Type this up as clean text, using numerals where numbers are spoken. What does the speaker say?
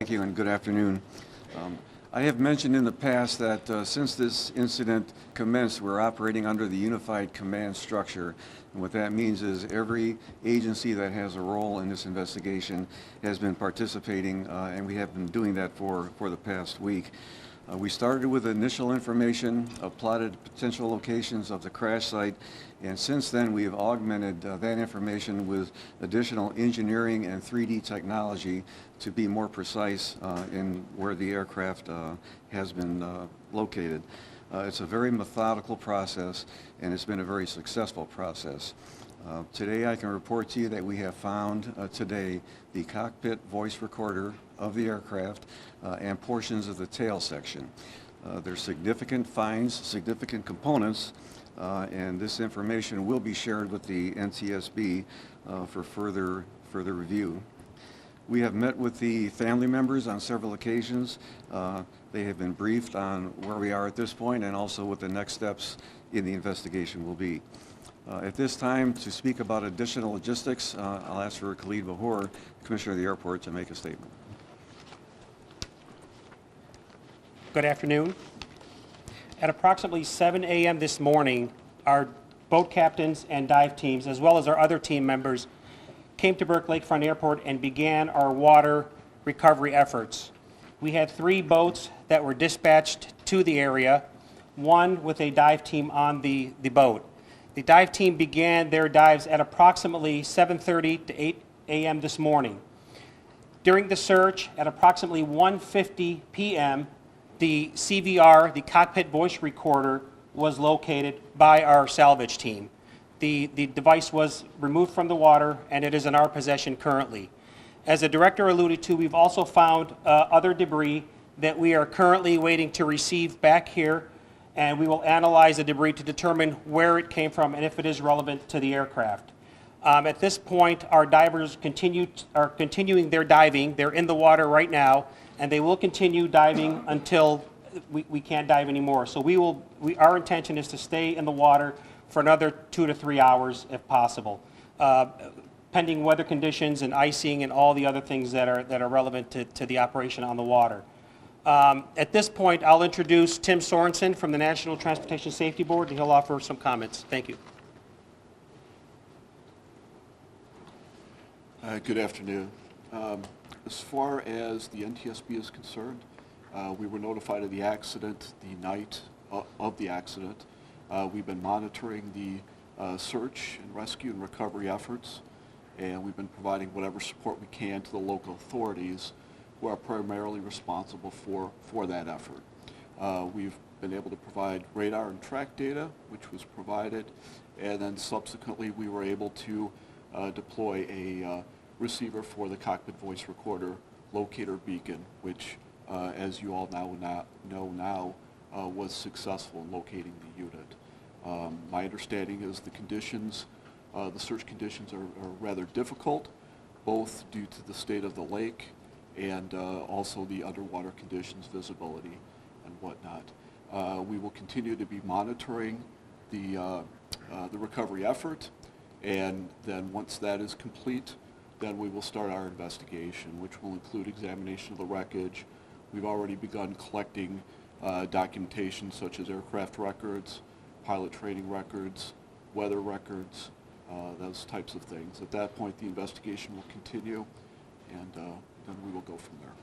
Thank you and good afternoon. I have mentioned in the past that since this incident commenced, we're operating under the unified command structure. And what that means is every agency that has a role in this investigation has been participating, and we have been doing that for the past week. We started with initial information, plotted potential locations of the crash site, and since then we have augmented that information with additional engineering and 3D technology to be more precise in where the aircraft has been located. It's a very methodical process, and it's been a very successful process. Today I can report to you that we have found today the cockpit voice recorder of the aircraft and portions of the tail section. There's significant finds, significant components, and this information will be shared with the NTSB for further review. We have met with the family members on several occasions. They have been briefed on where we are at this point and also what the next steps in the investigation will be. At this time, to speak about additional logistics, I'll ask for Khalid Bahor, Commissioner of the Airport, to make a statement. Good afternoon. At approximately 7 a.m. this morning, our boat captains and dive teams, as well as our other team members, came to Burke Lakefront Airport and began our water recovery efforts. We had 3 boats that were dispatched to the area, one with a dive team on the boat. The dive team began their dives at approximately 7:30 to 8 a.m. this morning. During the search, at approximately 1:50 p.m., the CVR, the cockpit voice recorder, was located by our salvage team. The device was removed from the water, and it is in our possession currently. As the director alluded to, we've also found other debris that we are currently waiting to receive back here, and we will analyze the debris to determine where it came from and if it is relevant to the aircraft. At this point, our divers are continuing their diving. They're in the water right now, and they will continue diving until we can't dive anymore. So our intention is to stay in the water for another 2 to 3 hours if possible, pending weather conditions and icing and all the other things that are relevant to the operation on the water. At this point, I'll introduce Tim Sorensen from the National Transportation Safety Board, and he'll offer some comments. Thank you. Good afternoon. As far as the NTSB is concerned, we were notified of the accident the night of the accident. We've been monitoring the search and rescue and recovery efforts, and we've been providing whatever support we can to the local authorities who are primarily responsible for that effort. We've been able to provide radar and track data, which was provided, and then subsequently we were able to deploy a receiver for the cockpit voice recorder locator beacon, which, as you all know, was successful in locating the unit. My understanding is the search conditions are rather difficult, both due to the state of the lake and also the underwater conditions, visibility, and whatnot. We will continue to be monitoring the recovery effort, and then once that is complete, then we will start our investigation, which will include examination of the wreckage. We've already begun collecting documentation such as aircraft records, pilot training records, weather records, those types of things. At that point, the investigation will continue, and then we will go from there.